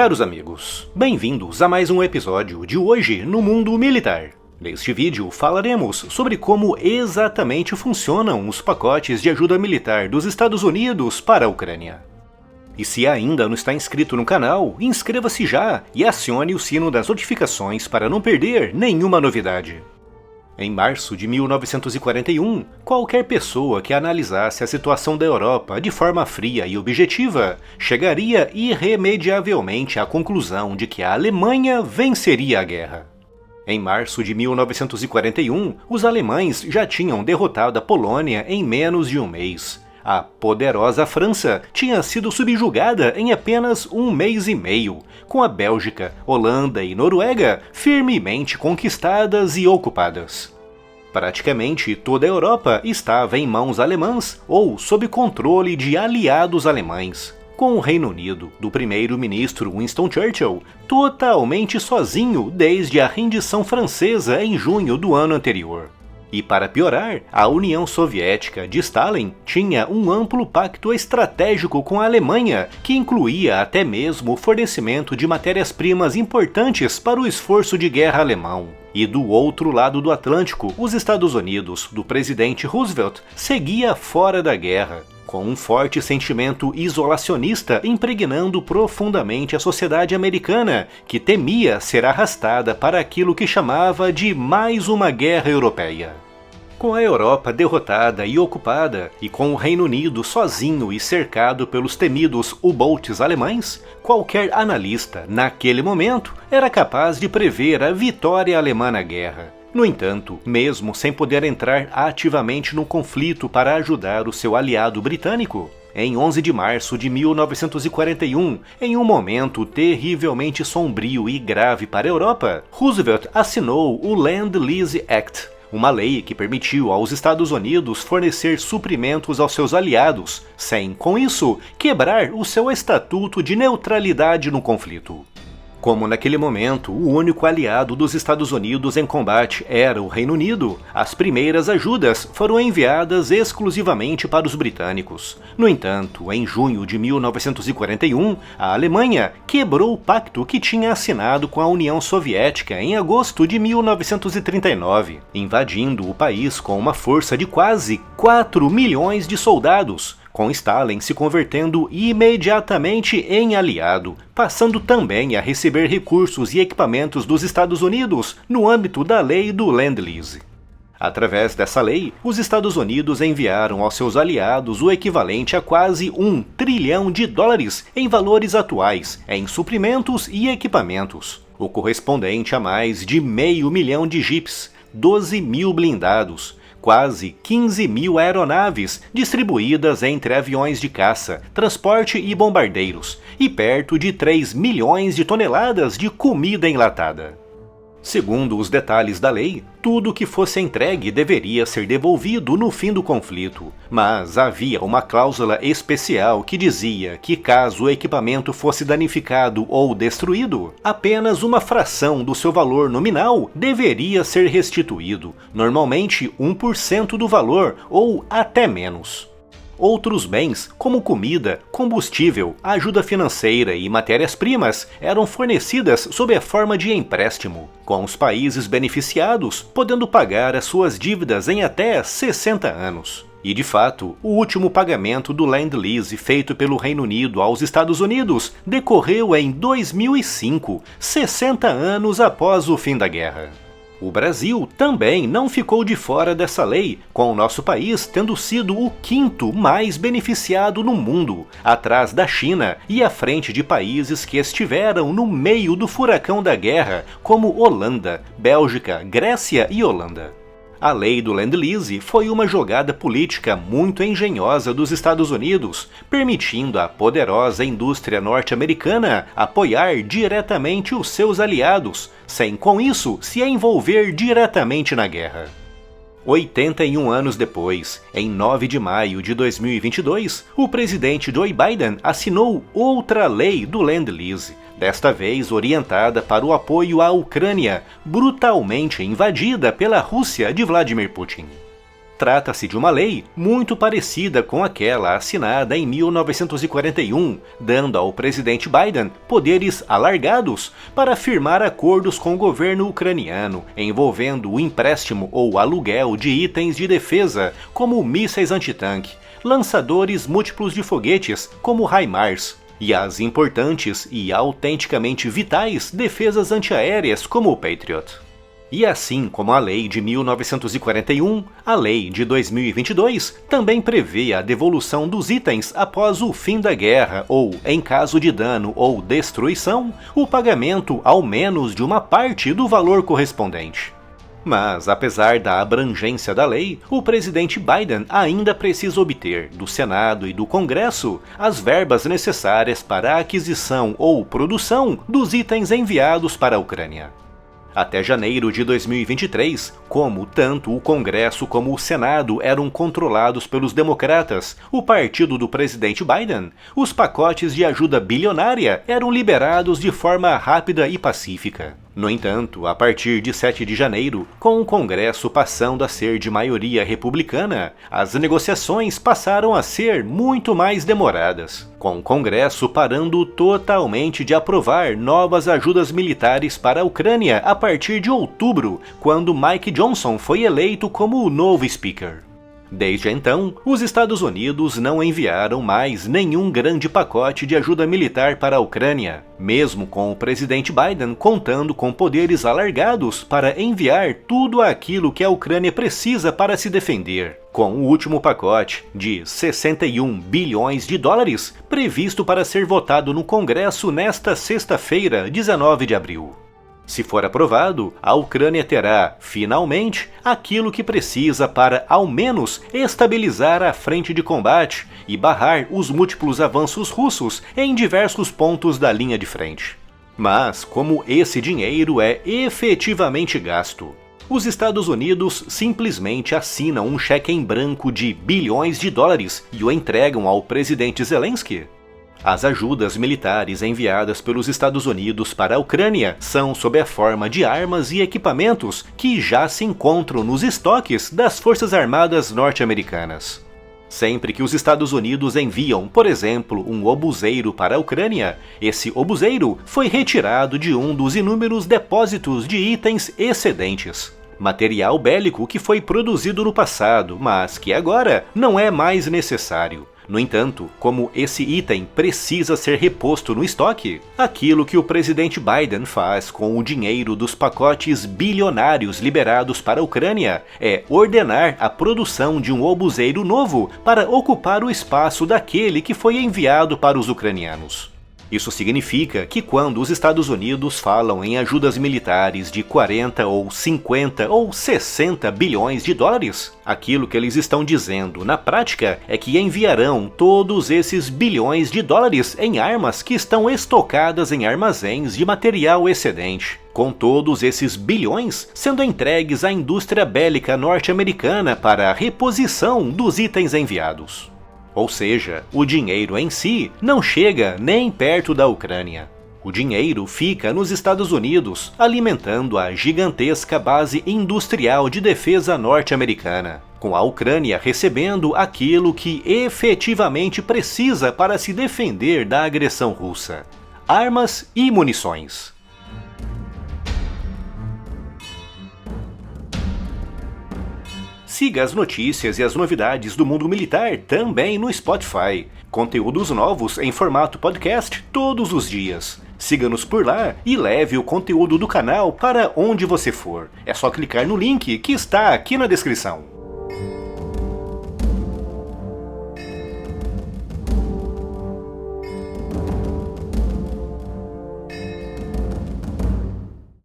Caros amigos, bem-vindos a mais um episódio de Hoje no Mundo Militar. Neste vídeo falaremos sobre como exatamente funcionam os pacotes de ajuda militar dos Estados Unidos para a Ucrânia. E se ainda não está inscrito no canal, inscreva-se já e acione o sino das notificações para não perder nenhuma novidade. Em março de 1941, qualquer pessoa que analisasse a situação da Europa de forma fria e objetiva chegaria irremediavelmente à conclusão de que a Alemanha venceria a guerra. Em março de 1941, os alemães já tinham derrotado a Polônia em menos de um mês. A poderosa França tinha sido subjugada em apenas um mês e meio, com a Bélgica, Holanda e Noruega firmemente conquistadas e ocupadas. Praticamente toda a Europa estava em mãos alemãs ou sob controle de aliados alemães, com o Reino Unido, do primeiro-ministro Winston Churchill, totalmente sozinho desde a rendição francesa em junho do ano anterior. E para piorar, a União Soviética de Stalin tinha um amplo pacto estratégico com a Alemanha, que incluía até mesmo o fornecimento de matérias-primas importantes para o esforço de guerra alemão. E do outro lado do Atlântico, os Estados Unidos, do presidente Roosevelt, seguia fora da guerra, com um forte sentimento isolacionista impregnando profundamente a sociedade americana, que temia ser arrastada para aquilo que chamava de mais uma guerra europeia. Com a Europa derrotada e ocupada, e com o Reino Unido sozinho e cercado pelos temidos U-boats alemães, qualquer analista, naquele momento, era capaz de prever a vitória alemã na guerra. No entanto, mesmo sem poder entrar ativamente no conflito para ajudar o seu aliado britânico, em 11 de março de 1941, em um momento terrivelmente sombrio e grave para a Europa, Roosevelt assinou o Lend-Lease Act, uma lei que permitiu aos Estados Unidos fornecer suprimentos aos seus aliados, sem, com isso, quebrar o seu estatuto de neutralidade no conflito. Como naquele momento o único aliado dos Estados Unidos em combate era o Reino Unido, as primeiras ajudas foram enviadas exclusivamente para os britânicos. No entanto, em junho de 1941, a Alemanha quebrou o pacto que tinha assinado com a União Soviética em agosto de 1939, invadindo o país com uma força de quase 4 milhões de soldados, com Stalin se convertendo imediatamente em aliado, passando também a receber recursos e equipamentos dos Estados Unidos no âmbito da lei do Lend-Lease. Através dessa lei, os Estados Unidos enviaram aos seus aliados o equivalente a quase $1 trilhão em valores atuais, em suprimentos e equipamentos, o correspondente a mais de 500 mil de jipes, 12 mil blindados, quase 15 mil aeronaves distribuídas entre aviões de caça, transporte e bombardeiros, e perto de 3 milhões de toneladas de comida enlatada. Segundo os detalhes da lei, tudo que fosse entregue deveria ser devolvido no fim do conflito, mas havia uma cláusula especial que dizia que caso o equipamento fosse danificado ou destruído, apenas uma fração do seu valor nominal deveria ser restituído, normalmente 1% do valor ou até menos. Outros bens, como comida, combustível, ajuda financeira e matérias-primas, eram fornecidas sob a forma de empréstimo, com os países beneficiados podendo pagar as suas dívidas em até 60 anos. E de fato, o último pagamento do Lend-Lease feito pelo Reino Unido aos Estados Unidos decorreu em 2005, 60 anos após o fim da guerra. O Brasil também não ficou de fora dessa lei, com o nosso país tendo sido o quinto mais beneficiado no mundo, atrás da China e à frente de países que estiveram no meio do furacão da guerra, como Holanda, Bélgica, Grécia e Holanda. A lei do Lend-Lease foi uma jogada política muito engenhosa dos Estados Unidos, permitindo à poderosa indústria norte-americana apoiar diretamente os seus aliados, sem com isso se envolver diretamente na guerra. 81 anos depois, em 9 de maio de 2022, o presidente Joe Biden assinou outra lei do Lend-Lease, desta vez orientada para o apoio à Ucrânia, brutalmente invadida pela Rússia de Vladimir Putin. Trata-se de uma lei muito parecida com aquela assinada em 1941, dando ao presidente Biden poderes alargados para firmar acordos com o governo ucraniano, envolvendo o empréstimo ou aluguel de itens de defesa, como mísseis antitanque, lançadores múltiplos de foguetes, como HIMARS, e as importantes e autenticamente vitais defesas antiaéreas, como o Patriot. E assim como a lei de 1941, a lei de 2022 também prevê a devolução dos itens após o fim da guerra ou, em caso de dano ou destruição, o pagamento ao menos de uma parte do valor correspondente. Mas, apesar da abrangência da lei, o presidente Biden ainda precisa obter do Senado e do Congresso as verbas necessárias para a aquisição ou produção dos itens enviados para a Ucrânia. Até janeiro de 2023, como tanto o Congresso como o Senado eram controlados pelos democratas, o partido do presidente Biden, os pacotes de ajuda bilionária eram liberados de forma rápida e pacífica. No entanto, a partir de 7 de janeiro, com o Congresso passando a ser de maioria republicana, as negociações passaram a ser muito mais demoradas, com o Congresso parando totalmente de aprovar novas ajudas militares para a Ucrânia a partir de outubro, quando Mike Johnson foi eleito como o novo Speaker. Desde então, os Estados Unidos não enviaram mais nenhum grande pacote de ajuda militar para a Ucrânia, mesmo com o presidente Biden contando com poderes alargados para enviar tudo aquilo que a Ucrânia precisa para se defender, com o último pacote de 61 bilhões de dólares previsto para ser votado no Congresso nesta sexta-feira, 19 de abril. Se for aprovado, a Ucrânia terá, finalmente, aquilo que precisa para, ao menos, estabilizar a frente de combate e barrar os múltiplos avanços russos em diversos pontos da linha de frente. Mas, como esse dinheiro é efetivamente gasto, os Estados Unidos simplesmente assinam um cheque em branco de bilhões de dólares e o entregam ao presidente Zelensky? As ajudas militares enviadas pelos Estados Unidos para a Ucrânia são sob a forma de armas e equipamentos que já se encontram nos estoques das Forças Armadas norte-americanas. Sempre que os Estados Unidos enviam, por exemplo, um obuseiro para a Ucrânia, esse obuseiro foi retirado de um dos inúmeros depósitos de itens excedentes. Material bélico que foi produzido no passado, mas que agora não é mais necessário. No entanto, como esse item precisa ser reposto no estoque, aquilo que o presidente Biden faz com o dinheiro dos pacotes bilionários liberados para a Ucrânia é ordenar a produção de um obuseiro novo para ocupar o espaço daquele que foi enviado para os ucranianos. Isso significa que quando os Estados Unidos falam em ajudas militares de 40 ou 50 ou 60 bilhões de dólares, aquilo que eles estão dizendo na prática é que enviarão todos esses bilhões de dólares em armas que estão estocadas em armazéns de material excedente, com todos esses bilhões sendo entregues à indústria bélica norte-americana para a reposição dos itens enviados. Ou seja, o dinheiro em si não chega nem perto da Ucrânia. O dinheiro fica nos Estados Unidos, alimentando a gigantesca base industrial de defesa norte-americana, com a Ucrânia recebendo aquilo que efetivamente precisa para se defender da agressão russa: armas e munições. Siga as notícias e as novidades do mundo militar também no Spotify. Conteúdos novos em formato podcast todos os dias. Siga-nos por lá e leve o conteúdo do canal para onde você for. É só clicar no link que está aqui na descrição.